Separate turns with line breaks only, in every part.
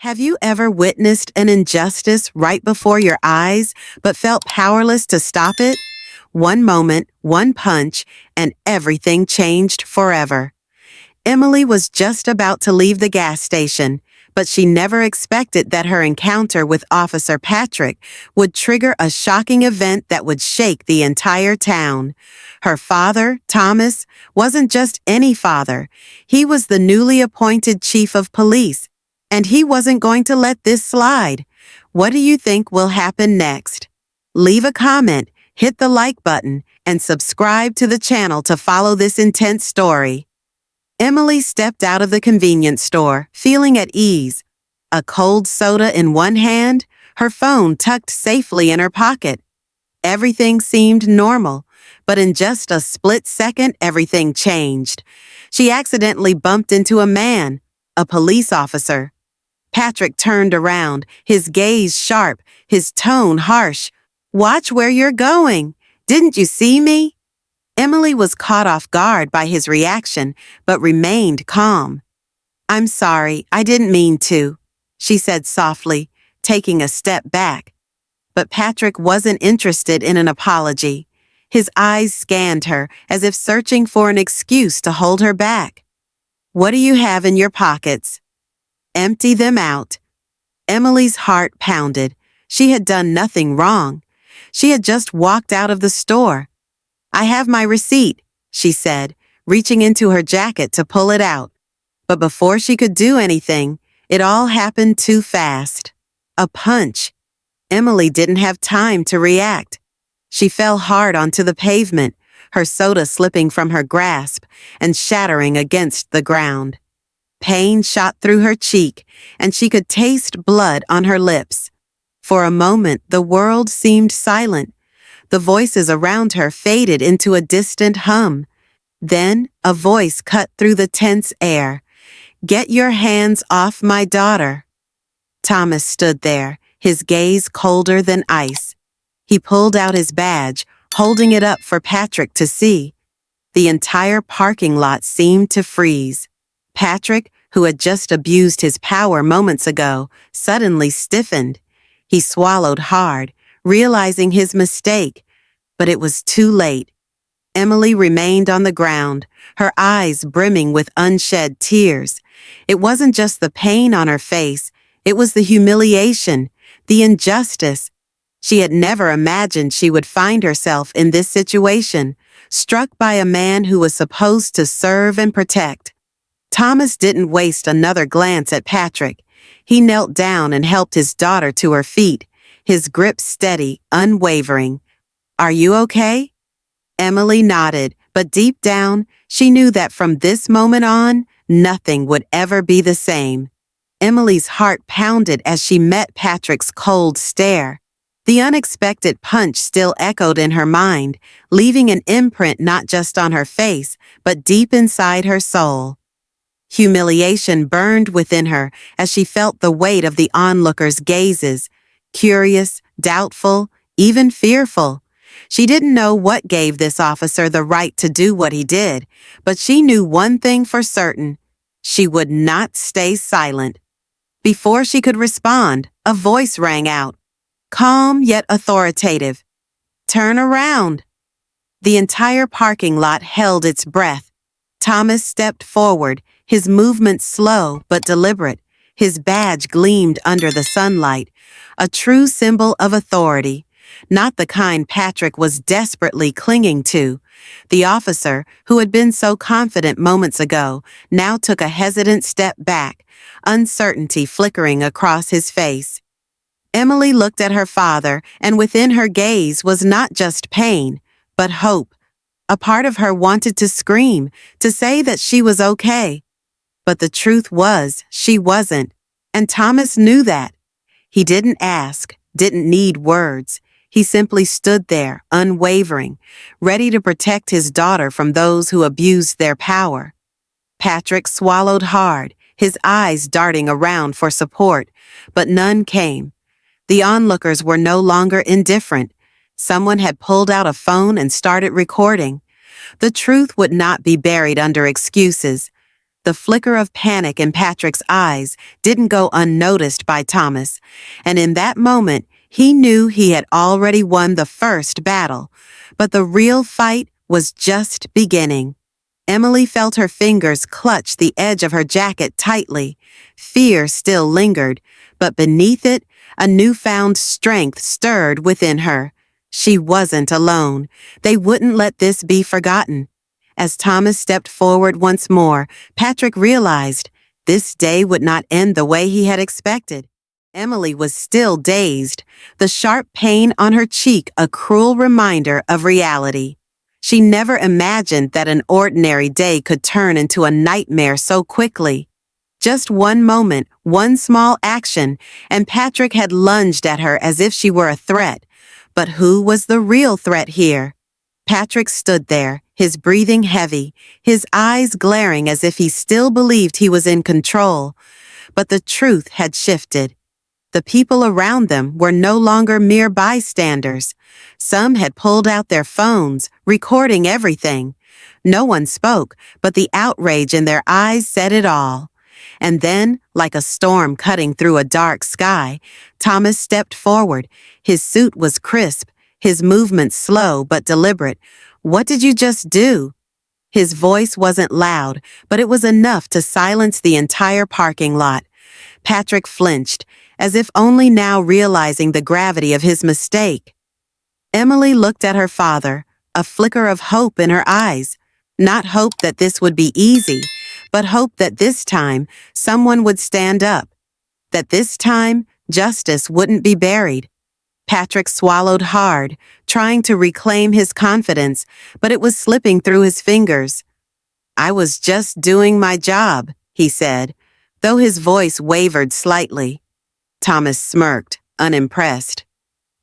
Have you ever witnessed an injustice right before your eyes, but felt powerless to stop it? One moment, one punch, and everything changed forever. Emily was just about to leave the gas station, but she never expected that her encounter with Officer Patrick would trigger a shocking event that would shake the entire town. Her father, Thomas, wasn't just any father. He was the newly appointed chief of police, and he wasn't going to let this slide. What do you think will happen next? Leave a comment, hit the like button, and subscribe to the channel to follow this intense story. Emily stepped out of the convenience store, feeling at ease. A cold soda in one hand, her phone tucked safely in her pocket. Everything seemed normal, but in just a split second, everything changed. She accidentally bumped into a man, a police officer. Patrick turned around, his gaze sharp, his tone harsh. "Watch where you're going. Didn't you see me?" Emily was caught off guard by his reaction, but remained calm. "I'm sorry, I didn't mean to," she said softly, taking a step back. But Patrick wasn't interested in an apology. His eyes scanned her as if searching for an excuse to hold her back. "What do you have in your pockets?" "Empty them out." Emily's heart pounded. She had done nothing wrong. She had just walked out of the store. "I have my receipt," she said, reaching into her jacket to pull it out. But before she could do anything, it all happened too fast. A punch. Emily didn't have time to react. She fell hard onto the pavement, her soda slipping from her grasp and shattering against the ground. Pain shot through her cheek, and she could taste blood on her lips. For a moment, the world seemed silent. The voices around her faded into a distant hum. Then, a voice cut through the tense air. "Get your hands off my daughter." Thomas stood there, his gaze colder than ice. He pulled out his badge, holding it up for Patrick to see. The entire parking lot seemed to freeze. Patrick, who had just abused his power moments ago, suddenly stiffened. He swallowed hard, realizing his mistake, but it was too late. Emily remained on the ground, her eyes brimming with unshed tears. It wasn't just the pain on her face, it was the humiliation, the injustice. She had never imagined she would find herself in this situation, struck by a man who was supposed to serve and protect. Thomas didn't waste another glance at Patrick. He knelt down and helped his daughter to her feet, his grip steady, unwavering. "Are you okay?" Emily nodded, but deep down, she knew that from this moment on, nothing would ever be the same. Emily's heart pounded as she met Patrick's cold stare. The unexpected punch still echoed in her mind, leaving an imprint not just on her face, but deep inside her soul. Humiliation burned within her as she felt the weight of the onlookers' gazes, curious, doubtful, even fearful. She didn't know what gave this officer the right to do what he did, but she knew one thing for certain: she would not stay silent. Before she could respond, a voice rang out, calm yet authoritative. "Turn around." The entire parking lot held its breath. Thomas stepped forward, his movements slow but deliberate. His badge gleamed under the sunlight, a true symbol of authority, not the kind Patrick was desperately clinging to. The officer, who had been so confident moments ago, now took a hesitant step back, uncertainty flickering across his face. Emily looked at her father, and within her gaze was not just pain, but hope. A part of her wanted to scream, to say that she was okay. But the truth was, she wasn't, and Thomas knew that. He didn't ask, didn't need words. He simply stood there, unwavering, ready to protect his daughter from those who abused their power. Patrick swallowed hard, his eyes darting around for support, but none came. The onlookers were no longer indifferent. Someone had pulled out a phone and started recording. The truth would not be buried under excuses. The flicker of panic in Patrick's eyes didn't go unnoticed by Thomas, and in that moment, he knew he had already won the first battle, but the real fight was just beginning. Emily felt her fingers clutch the edge of her jacket tightly. Fear still lingered, but beneath it, a newfound strength stirred within her. She wasn't alone. They wouldn't let this be forgotten. As Thomas stepped forward once more, Patrick realized this day would not end the way he had expected. Emily was still dazed, the sharp pain on her cheek a cruel reminder of reality. She never imagined that an ordinary day could turn into a nightmare so quickly. Just one moment, one small action, and Patrick had lunged at her as if she were a threat. But who was the real threat here? Patrick stood there, his breathing heavy, his eyes glaring as if he still believed he was in control. But the truth had shifted. The people around them were no longer mere bystanders. Some had pulled out their phones, recording everything. No one spoke, but the outrage in their eyes said it all. And then, like a storm cutting through a dark sky, Thomas stepped forward. His suit was crisp, his movements slow but deliberate. "What did you just do?" His voice wasn't loud, but it was enough to silence the entire parking lot. Patrick flinched, as if only now realizing the gravity of his mistake. Emily looked at her father, a flicker of hope in her eyes. Not hope that this would be easy, but hope that this time someone would stand up. That this time justice wouldn't be buried. Patrick swallowed hard, trying to reclaim his confidence, but it was slipping through his fingers. "I was just doing my job," he said, though his voice wavered slightly. Thomas smirked, unimpressed.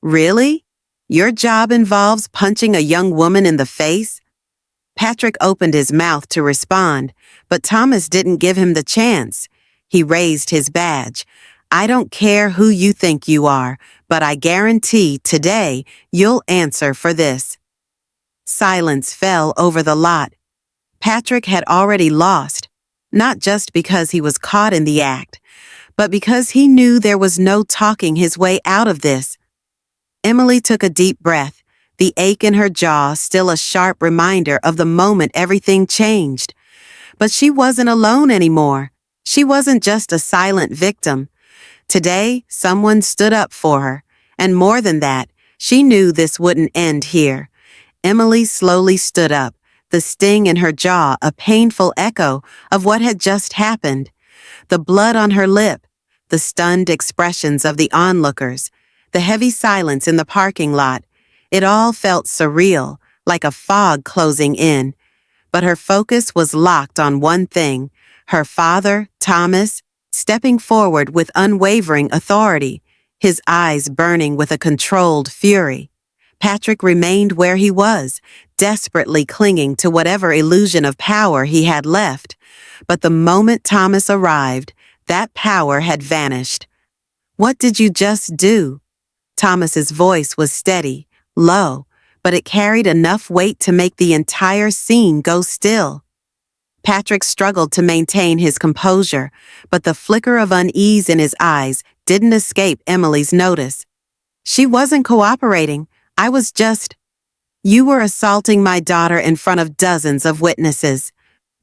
"Really? Your job involves punching a young woman in the face?" Patrick opened his mouth to respond, but Thomas didn't give him the chance. He raised his badge. "I don't care who you think you are, but I guarantee today you'll answer for this." Silence fell over the lot. Patrick had already lost, not just because he was caught in the act, but because he knew there was no talking his way out of this. Emily took a deep breath, the ache in her jaw still a sharp reminder of the moment everything changed. But she wasn't alone anymore. She wasn't just a silent victim. Today, someone stood up for her, and more than that, she knew this wouldn't end here. Emily slowly stood up, the sting in her jaw a painful echo of what had just happened. The blood on her lip, the stunned expressions of the onlookers, the heavy silence in the parking lot, it all felt surreal, like a fog closing in. But her focus was locked on one thing, her father, Thomas, stepping forward with unwavering authority, his eyes burning with a controlled fury. Patrick remained where he was, desperately clinging to whatever illusion of power he had left. But the moment Thomas arrived, that power had vanished. "What did you just do?" Thomas's voice was steady, low, but it carried enough weight to make the entire scene go still. Patrick struggled to maintain his composure, but the flicker of unease in his eyes didn't escape Emily's notice. "She wasn't cooperating. I was just—" "You were assaulting my daughter in front of dozens of witnesses,"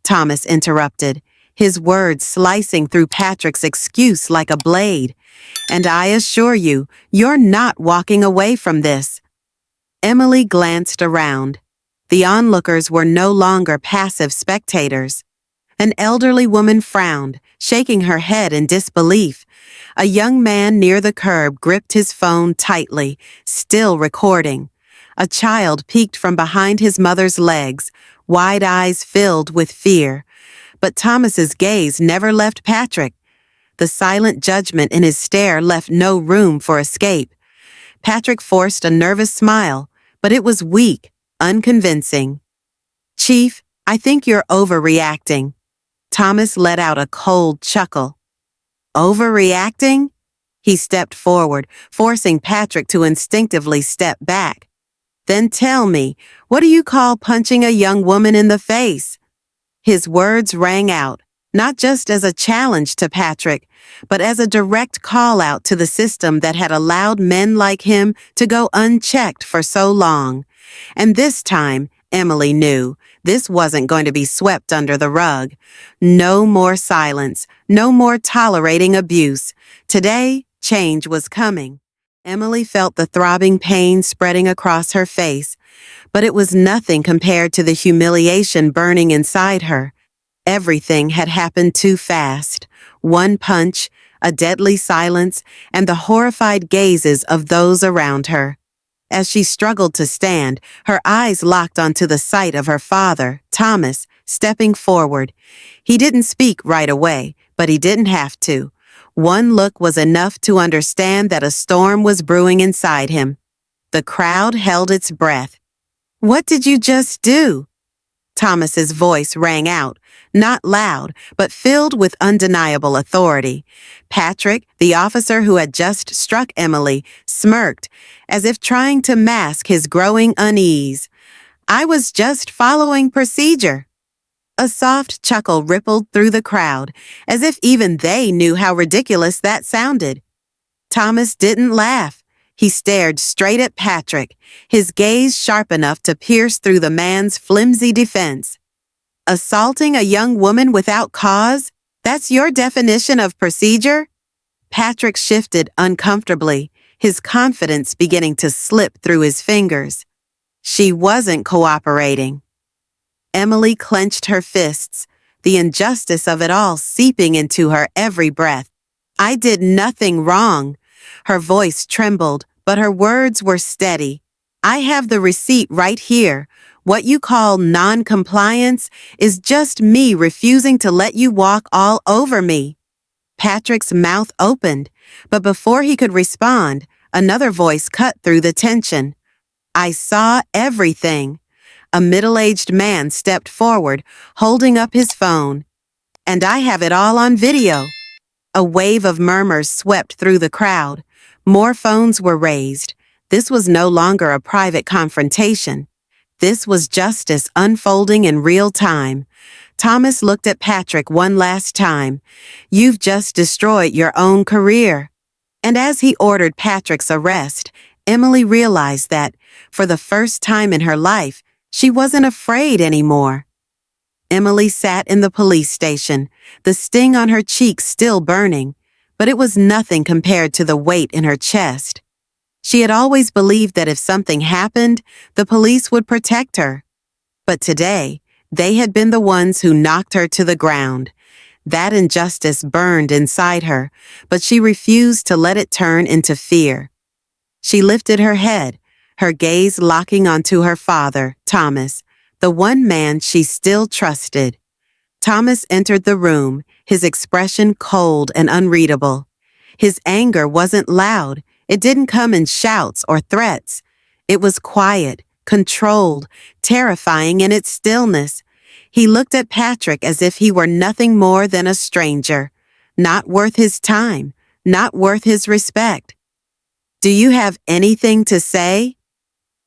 Thomas interrupted, his words slicing through Patrick's excuse like a blade. "And I assure you, you're not walking away from this." Emily glanced around. The onlookers were no longer passive spectators. An elderly woman frowned, shaking her head in disbelief. A young man near the curb gripped his phone tightly, still recording. A child peeked from behind his mother's legs, wide eyes filled with fear. But Thomas's gaze never left Patrick. The silent judgment in his stare left no room for escape. Patrick forced a nervous smile, but it was weak, unconvincing. "Chief, I think you're overreacting." Thomas let out a cold chuckle. "Overreacting?" He stepped forward, forcing Patrick to instinctively step back. "Then tell me, what do you call punching a young woman in the face?" His words rang out, not just as a challenge to Patrick, but as a direct call out to the system that had allowed men like him to go unchecked for so long. And this time, Emily knew this wasn't going to be swept under the rug. No more silence, no more tolerating abuse. Today, change was coming. Emily felt the throbbing pain spreading across her face, but it was nothing compared to the humiliation burning inside her. Everything had happened too fast. One punch, a deadly silence, and the horrified gazes of those around her. As she struggled to stand, her eyes locked onto the sight of her father, Thomas, stepping forward. He didn't speak right away, but he didn't have to. One look was enough to understand that a storm was brewing inside him. The crowd held its breath. "What did you just do?" Thomas's voice rang out, not loud, but filled with undeniable authority. Patrick, the officer who had just struck Emily, smirked, as if trying to mask his growing unease. "I was just following procedure." A soft chuckle rippled through the crowd, as if even they knew how ridiculous that sounded. Thomas didn't laugh. He stared straight at Patrick, his gaze sharp enough to pierce through the man's flimsy defense. "Assaulting a young woman without cause? That's your definition of procedure?" Patrick shifted uncomfortably, his confidence beginning to slip through his fingers. She wasn't cooperating. Emily clenched her fists, the injustice of it all seeping into her every breath. "I did nothing wrong." Her voice trembled, but her words were steady. "I have the receipt right here. What you call non-compliance is just me refusing to let you walk all over me." Patrick's mouth opened, but before he could respond, another voice cut through the tension. "I saw everything." A middle-aged man stepped forward, holding up his phone. "And I have it all on video." A wave of murmurs swept through the crowd. More phones were raised. This was no longer a private confrontation. This was justice unfolding in real time. Thomas looked at Patrick one last time. "You've just destroyed your own career." And as he ordered Patrick's arrest, Emily realized that, for the first time in her life, she wasn't afraid anymore. Emily sat in the police station, the sting on her cheek still burning, but it was nothing compared to the weight in her chest. She had always believed that if something happened, the police would protect her. But today, they had been the ones who knocked her to the ground. That injustice burned inside her, but she refused to let it turn into fear. She lifted her head, her gaze locking onto her father, Thomas, the one man she still trusted. Thomas entered the room, his expression cold and unreadable. His anger wasn't loud. It didn't come in shouts or threats. It was quiet, controlled, terrifying in its stillness. He looked at Patrick as if he were nothing more than a stranger, not worth his time, not worth his respect. "Do you have anything to say?"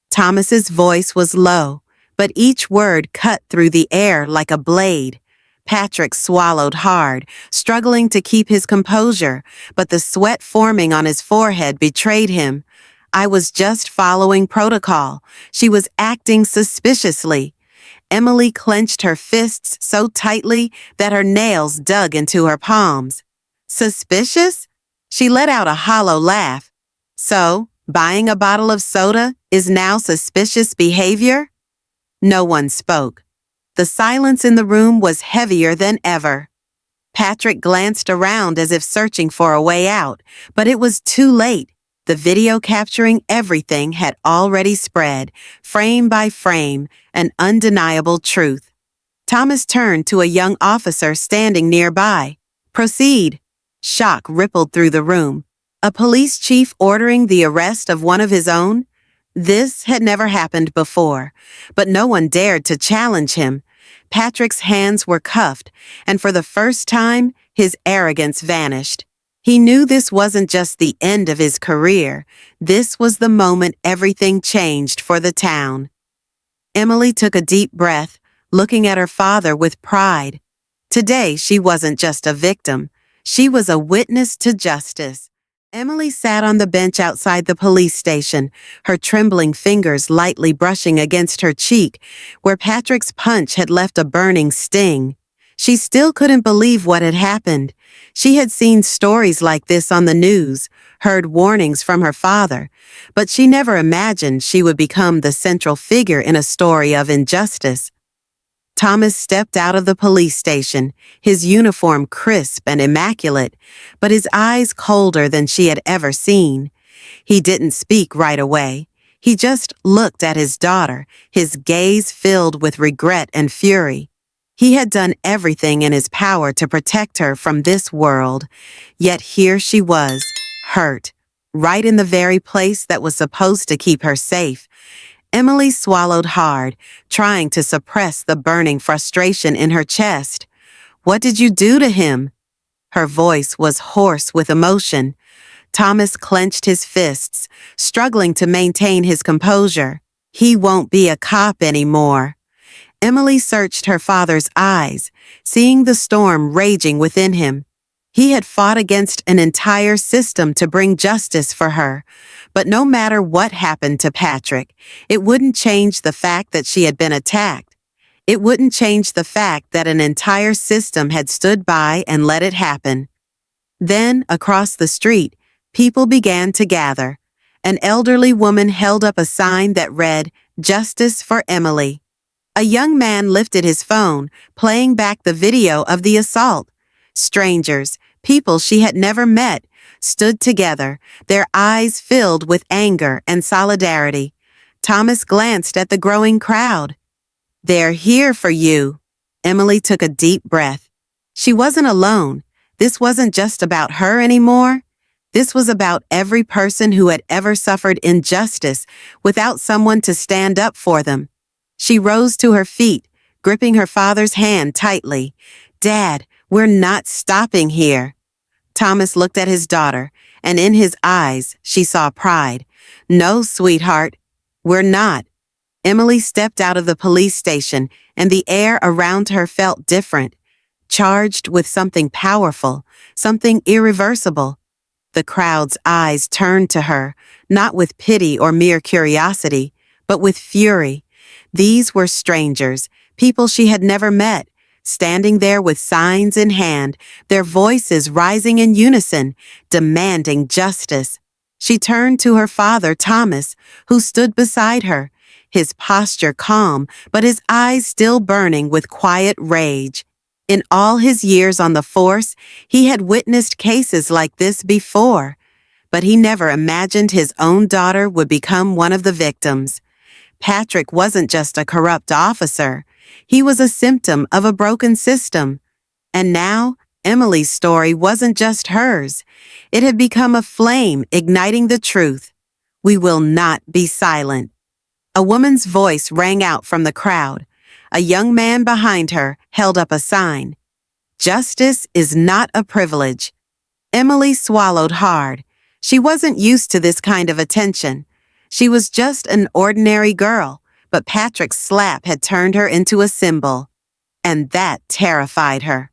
Thomas's voice was low, but each word cut through the air like a blade. Patrick swallowed hard, struggling to keep his composure, but the sweat forming on his forehead betrayed him. "I was just following protocol." She was acting suspiciously. Emily clenched her fists so tightly that her nails dug into her palms. "Suspicious?" She let out a hollow laugh. "So, buying a bottle of soda is now suspicious behavior?" No one spoke. The silence in the room was heavier than ever. Patrick glanced around as if searching for a way out, but it was too late. The video capturing everything had already spread, frame by frame, an undeniable truth. Thomas turned to a young officer standing nearby. "Proceed." Shock rippled through the room. A police chief ordering the arrest of one of his own? This had never happened before, but no one dared to challenge him. Patrick's hands were cuffed, and for the first time, his arrogance vanished. He knew this wasn't just the end of his career. This was the moment everything changed for the town. Emily took a deep breath, looking at her father with pride. Today, she wasn't just a victim. She was a witness to justice. Emily sat on the bench outside the police station, her trembling fingers lightly brushing against her cheek, where Patrick's punch had left a burning sting. She still couldn't believe what had happened. She had seen stories like this on the news, heard warnings from her father, but she never imagined she would become the central figure in a story of injustice. Thomas stepped out of the police station, his uniform crisp and immaculate, but his eyes colder than she had ever seen. He didn't speak right away. He just looked at his daughter, his gaze filled with regret and fury. He had done everything in his power to protect her from this world, yet here she was, hurt, right in the very place that was supposed to keep her safe. Emily swallowed hard, trying to suppress the burning frustration in her chest. "What did you do to him?" Her voice was hoarse with emotion. Thomas clenched his fists, struggling to maintain his composure. "He won't be a cop anymore." Emily searched her father's eyes, seeing the storm raging within him. He had fought against an entire system to bring justice for her, but no matter what happened to Patrick, it wouldn't change the fact that she had been attacked. It wouldn't change the fact that an entire system had stood by and let it happen. Then, across the street, people began to gather. An elderly woman held up a sign that read, "Justice for Emily." A young man lifted his phone, playing back the video of the assault. Strangers, people she had never met, stood together, their eyes filled with anger and solidarity. Thomas glanced at the growing crowd. "They're here for you." Emily took a deep breath. She wasn't alone. This wasn't just about her anymore. This was about every person who had ever suffered injustice without someone to stand up for them. She rose to her feet, gripping her father's hand tightly. "Dad, we're not stopping here." Thomas looked at his daughter, and in his eyes she saw pride. "No, sweetheart, we're not." Emily stepped out of the police station, and the air around her felt different, charged with something powerful, something irreversible. The crowd's eyes turned to her, not with pity or mere curiosity, but with fury. These were strangers, people she had never met, standing there with signs in hand, their voices rising in unison, demanding justice. She turned to her father, Thomas, who stood beside her, his posture calm, but his eyes still burning with quiet rage. In all his years on the force, he had witnessed cases like this before, but he never imagined his own daughter would become one of the victims. Patrick wasn't just a corrupt officer. He was a symptom of a broken system. And now, Emily's story wasn't just hers. It had become a flame igniting the truth. "We will not be silent." A woman's voice rang out from the crowd. A young man behind her held up a sign. "Justice is not a privilege." Emily swallowed hard. She wasn't used to this kind of attention. She was just an ordinary girl, but Patrick's slap had turned her into a symbol. And that terrified her.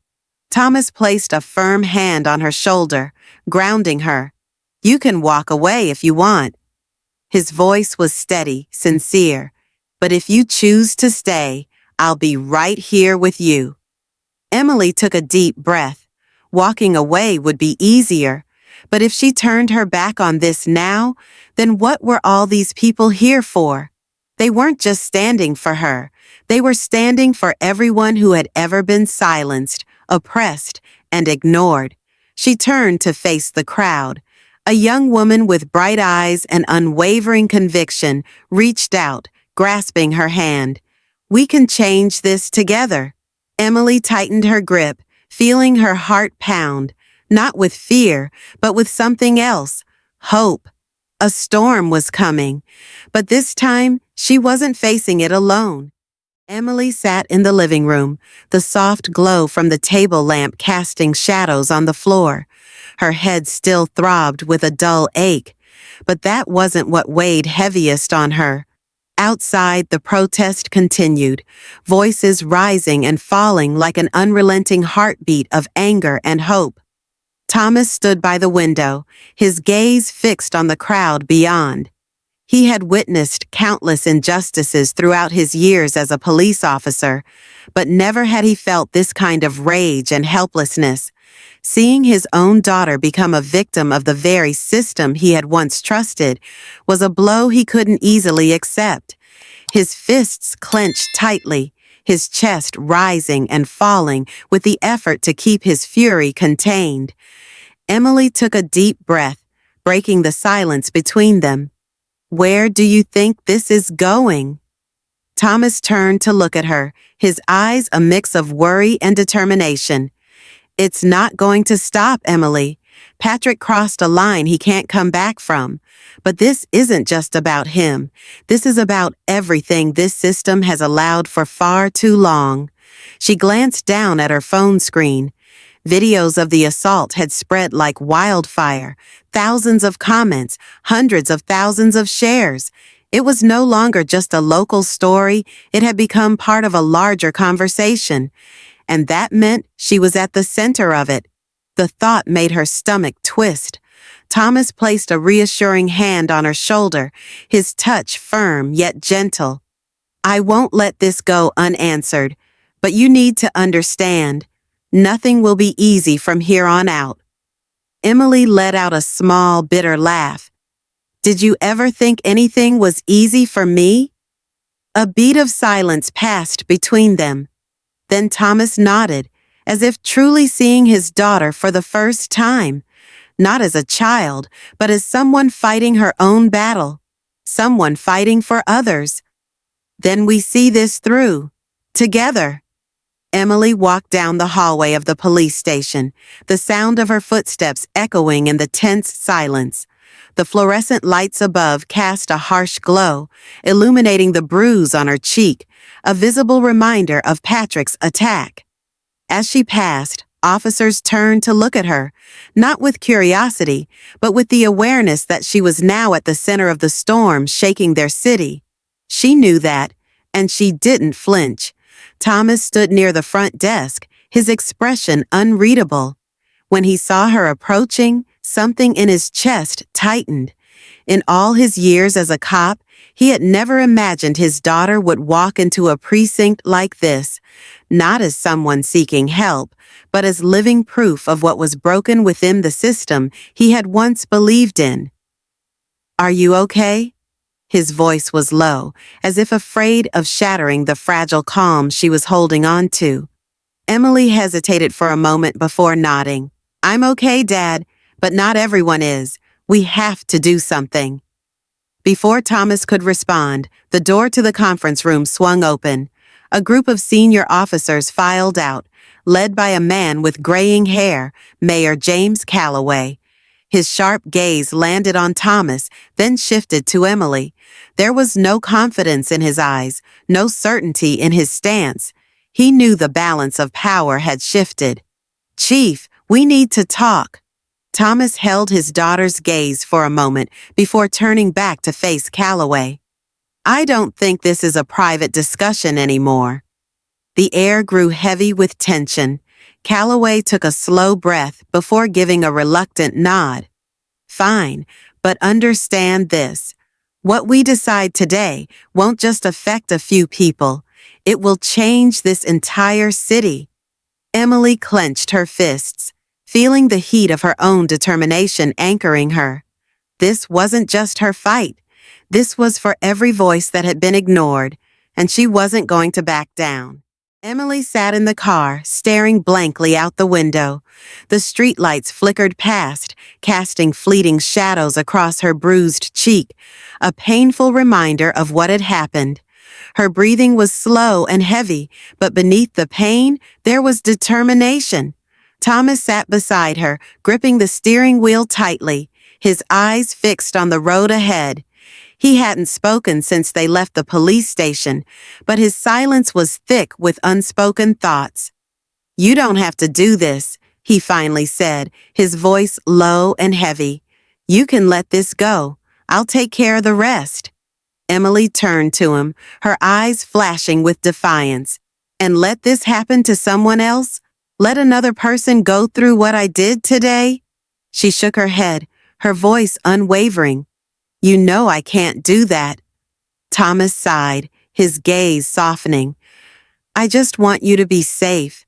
Thomas placed a firm hand on her shoulder, grounding her. "You can walk away if you want." His voice was steady, sincere. "But if you choose to stay, I'll be right here with you." Emily took a deep breath. Walking away would be easier. But if she turned her back on this now, then what were all these people here for? They weren't just standing for her. They were standing for everyone who had ever been silenced, oppressed, and ignored. She turned to face the crowd. A young woman with bright eyes and unwavering conviction reached out, grasping her hand. "We can change this together." Emily tightened her grip, feeling her heart pound, not with fear, but with something else, hope. A storm was coming, but this time she wasn't facing it alone. Emily sat in the living room, the soft glow from the table lamp casting shadows on the floor. Her head still throbbed with a dull ache, but that wasn't what weighed heaviest on her. Outside, the protest continued, voices rising and falling like an unrelenting heartbeat of anger and hope. Thomas stood by the window, his gaze fixed on the crowd beyond. He had witnessed countless injustices throughout his years as a police officer, but never had he felt this kind of rage and helplessness. Seeing his own daughter become a victim of the very system he had once trusted was a blow he couldn't easily accept. His fists clenched tightly, his chest rising and falling with the effort to keep his fury contained. Emily took a deep breath, breaking the silence between them. "Where do you think this is going?" Thomas turned to look at her, his eyes a mix of worry and determination. "It's not going to stop, Emily. Patrick crossed a line he can't come back from. But this isn't just about him. This is about everything this system has allowed for far too long." She glanced down at her phone screen. Videos of the assault had spread like wildfire, thousands of comments, hundreds of thousands of shares. It was no longer just a local story, it had become part of a larger conversation. And that meant she was at the center of it. The thought made her stomach twist. Thomas placed a reassuring hand on her shoulder, his touch firm yet gentle. "I won't let this go unanswered, but you need to understand. Nothing will be easy from here on out." Emily let out a small, bitter laugh. "Did you ever think anything was easy for me?" A beat of silence passed between them. Then Thomas nodded, as if truly seeing his daughter for the first time, not as a child, but as someone fighting her own battle, someone fighting for others. "Then we see this through, together." Emily walked down the hallway of the police station, the sound of her footsteps echoing in the tense silence. The fluorescent lights above cast a harsh glow, illuminating the bruise on her cheek, a visible reminder of Patrick's attack. As she passed, officers turned to look at her, not with curiosity, but with the awareness that she was now at the center of the storm shaking their city. She knew that, and she didn't flinch. Thomas stood near the front desk, his expression unreadable. When he saw her approaching, something in his chest tightened. In all his years as a cop, he had never imagined his daughter would walk into a precinct like this, not as someone seeking help, but as living proof of what was broken within the system he had once believed in. "Are you okay?" His voice was low, as if afraid of shattering the fragile calm she was holding on to. Emily hesitated for a moment before nodding. "I'm okay, Dad, but not everyone is. We have to do something." Before Thomas could respond, the door to the conference room swung open. A group of senior officers filed out, led by a man with graying hair, Mayor James Calloway. His sharp gaze landed on Thomas, then shifted to Emily. There was no confidence in his eyes, no certainty in his stance. He knew the balance of power had shifted. "Chief, we need to talk." Thomas held his daughter's gaze for a moment before turning back to face Calloway. "I don't think this is a private discussion anymore." The air grew heavy with tension. Calloway took a slow breath before giving a reluctant nod. "Fine, but understand this. What we decide today won't just affect a few people. It will change this entire city." Emily clenched her fists, feeling the heat of her own determination anchoring her. This wasn't just her fight. This was for every voice that had been ignored, and she wasn't going to back down. Emily sat in the car, staring blankly out the window. The streetlights flickered past, casting fleeting shadows across her bruised cheek, a painful reminder of what had happened. Her breathing was slow and heavy, but beneath the pain, there was determination. Thomas sat beside her, gripping the steering wheel tightly, his eyes fixed on the road ahead. He hadn't spoken since they left the police station, but his silence was thick with unspoken thoughts. "You don't have to do this," he finally said, his voice low and heavy. "You can let this go. I'll take care of the rest." Emily turned to him, her eyes flashing with defiance. And let this happen to someone else? Let another person go through what I did today? She shook her head, her voice unwavering. You know I can't do that. Thomas sighed, his gaze softening. I just want you to be safe.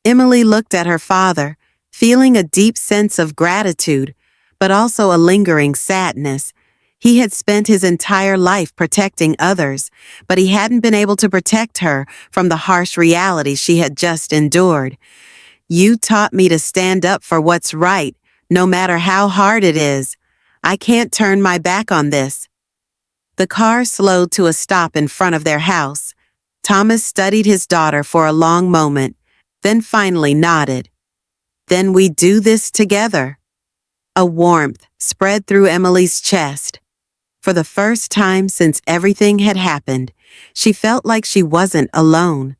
Emily looked at her father, feeling a deep sense of gratitude, but also a lingering sadness. He had spent his entire life protecting others, but he hadn't been able to protect her from the harsh reality she had just endured. You taught me to stand up for what's right, no matter how hard it is. I can't turn my back on this. The car slowed to a stop in front of their house. Thomas studied his daughter for a long moment, then finally nodded. Then we do this together. A warmth spread through Emily's chest. For the first time since everything had happened, she felt like she wasn't alone.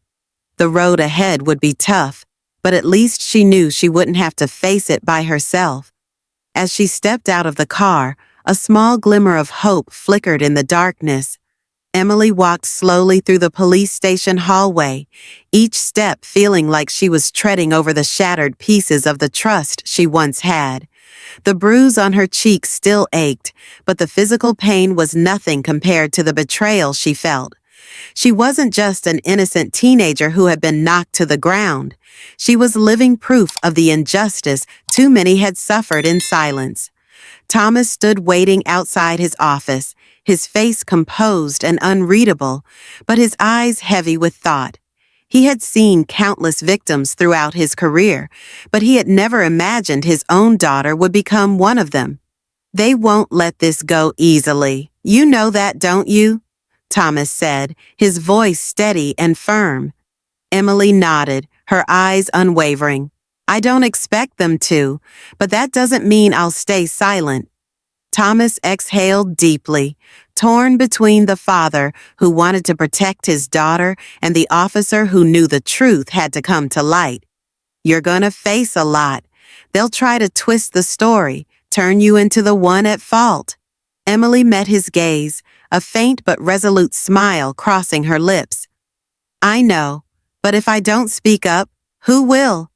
The road ahead would be tough, but at least she knew she wouldn't have to face it by herself. As she stepped out of the car, a small glimmer of hope flickered in the darkness. Emily walked slowly through the police station hallway, each step feeling like she was treading over the shattered pieces of the trust she once had. The bruise on her cheek still ached, but the physical pain was nothing compared to the betrayal she felt. She wasn't just an innocent teenager who had been knocked to the ground. She was living proof of the injustice too many had suffered in silence. Thomas stood waiting outside his office, his face composed and unreadable, but his eyes heavy with thought. He had seen countless victims throughout his career, but he had never imagined his own daughter would become one of them. They won't let this go easily. You know that, don't you? Thomas said, his voice steady and firm. Emily nodded, her eyes unwavering. I don't expect them to, but that doesn't mean I'll stay silent. Thomas exhaled deeply, torn between the father who wanted to protect his daughter and the officer who knew the truth had to come to light. You're gonna face a lot. They'll try to twist the story, turn you into the one at fault. Emily met his gaze, a faint but resolute smile crossing her lips. I know, but if I don't speak up, who will?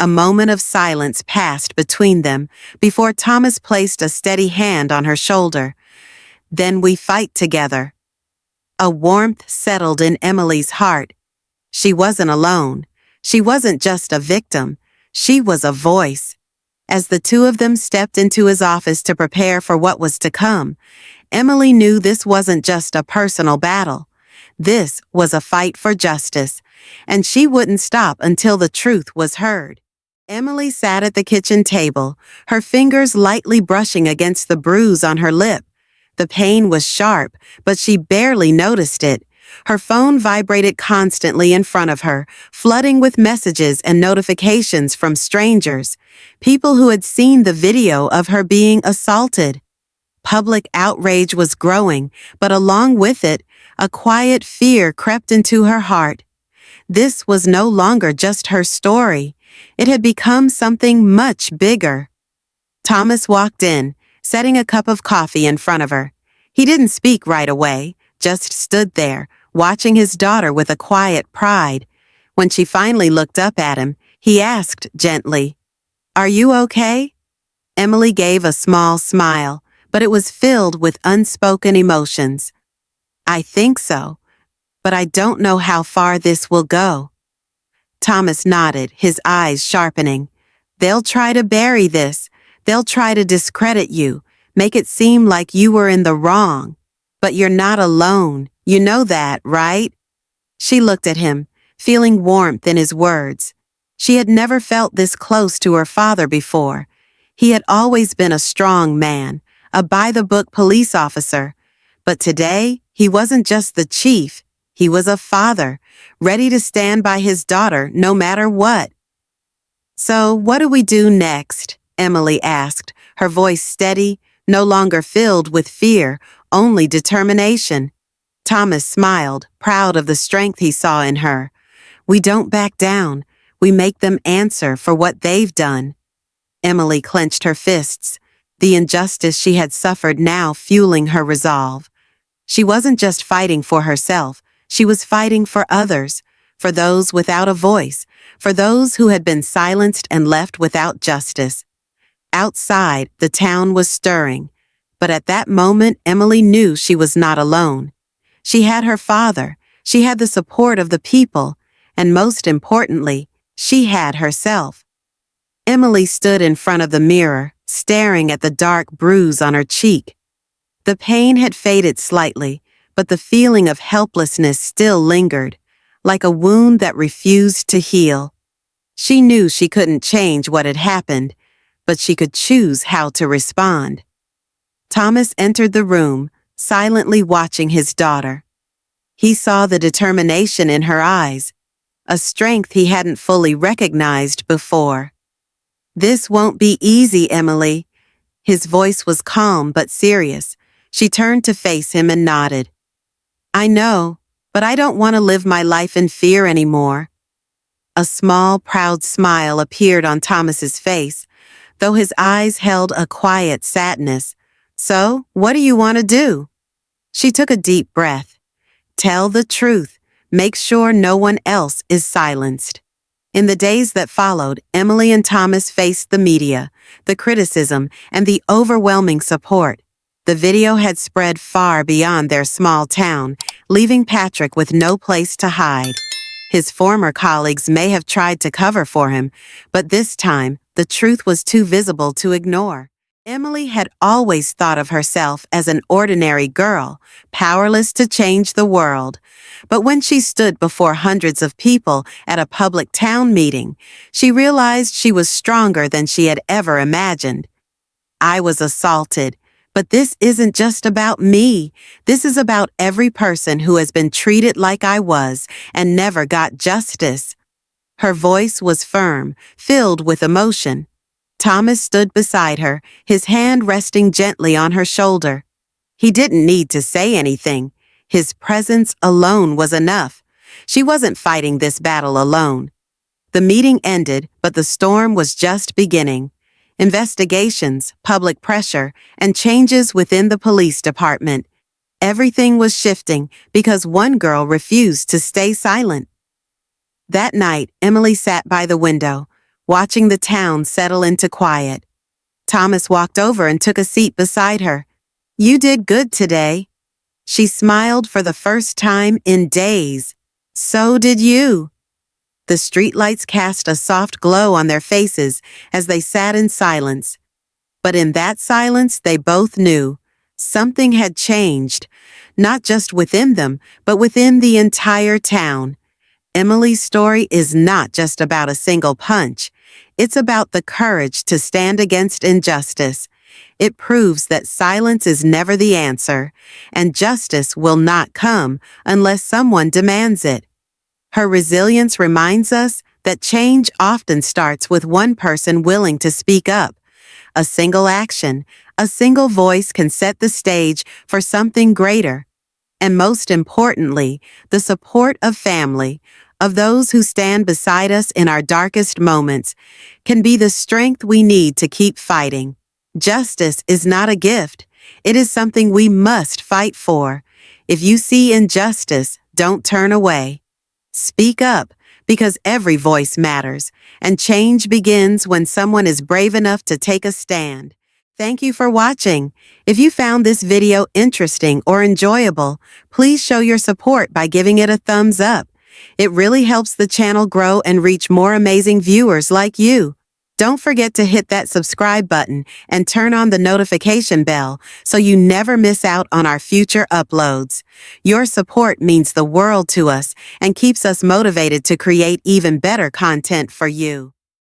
A moment of silence passed between them before Thomas placed a steady hand on her shoulder. Then we fight together. A warmth settled in Emily's heart. She wasn't alone. She wasn't just a victim. She was a voice. As the two of them stepped into his office to prepare for what was to come, Emily knew this wasn't just a personal battle. This was a fight for justice, and she wouldn't stop until the truth was heard. Emily sat at the kitchen table, her fingers lightly brushing against the bruise on her lip. The pain was sharp, but she barely noticed it. Her phone vibrated constantly in front of her, flooding with messages and notifications from strangers, people who had seen the video of her being assaulted. Public outrage was growing, but along with it, a quiet fear crept into her heart. This was no longer just her story. It had become something much bigger. Thomas walked in, setting a cup of coffee in front of her. He didn't speak right away, just stood there, watching his daughter with a quiet pride. When she finally looked up at him, he asked gently, "Are you okay?" Emily gave a small smile, but it was filled with unspoken emotions. I think so, but I don't know how far this will go. Thomas nodded, his eyes sharpening. They'll try to bury this. They'll try to discredit you, make it seem like you were in the wrong. But you're not alone. You know that, right? She looked at him, feeling warmth in his words. She had never felt this close to her father before. He had always been a strong man, a by-the-book police officer. But today, he wasn't just the chief. He was a father, ready to stand by his daughter no matter what. So what do we do next? Emily asked, her voice steady, no longer filled with fear, only determination. Thomas smiled, proud of the strength he saw in her. We don't back down. We make them answer for what they've done. Emily clenched her fists, the injustice she had suffered now fueling her resolve. She wasn't just fighting for herself, she was fighting for others, for those without a voice, for those who had been silenced and left without justice. Outside, the town was stirring, but at that moment Emily knew she was not alone. She had her father, she had the support of the people, and most importantly, she had herself. Emily stood in front of the mirror, staring at the dark bruise on her cheek. The pain had faded slightly, but the feeling of helplessness still lingered, like a wound that refused to heal. She knew she couldn't change what had happened, but she could choose how to respond. Thomas entered the room, silently watching his daughter. He saw the determination in her eyes, a strength he hadn't fully recognized before. "This won't be easy, Emily." His voice was calm but serious. She turned to face him and nodded. "I know, but I don't want to live my life in fear anymore." A small, proud smile appeared on Thomas's face, though his eyes held a quiet sadness. "So, what do you want to do?" She took a deep breath. "Tell the truth. Make sure no one else is silenced." In the days that followed, Emily and Thomas faced the media, the criticism, and the overwhelming support. The video had spread far beyond their small town, leaving Patrick with no place to hide. His former colleagues may have tried to cover for him, but this time, the truth was too visible to ignore. Emily had always thought of herself as an ordinary girl, powerless to change the world. But when she stood before hundreds of people at a public town meeting, she realized she was stronger than she had ever imagined. "I was assaulted, but this isn't just about me. This is about every person who has been treated like I was and never got justice." Her voice was firm, filled with emotion. Thomas stood beside her, his hand resting gently on her shoulder. He didn't need to say anything. His presence alone was enough. She wasn't fighting this battle alone. The meeting ended, but the storm was just beginning. Investigations, public pressure, and changes within the police department. Everything was shifting because one girl refused to stay silent. That night, Emily sat by the window, watching the town settle into quiet. Thomas walked over and took a seat beside her. "You did good today." She smiled for the first time in days. "So did you." The streetlights cast a soft glow on their faces as they sat in silence. But in that silence, they both knew something had changed, not just within them, but within the entire town. Emily's story is not just about a single punch. It's about the courage to stand against injustice. It proves that silence is never the answer, and justice will not come unless someone demands it. Her resilience reminds us that change often starts with one person willing to speak up. A single action, a single voice can set the stage for something greater. And most importantly, the support of family, of those who stand beside us in our darkest moments, can be the strength we need to keep fighting. Justice is not a gift. It is something we must fight for. If you see injustice, don't turn away. Speak up, because every voice matters, and change begins when someone is brave enough to take a stand. Thank you for watching. If you found this video interesting or enjoyable, please show your support by giving it a thumbs up. It really helps the channel grow and reach more amazing viewers like you. Don't forget to hit that subscribe button and turn on the notification bell so you never miss out on our future uploads. Your support means the world to us and keeps us motivated to create even better content for you.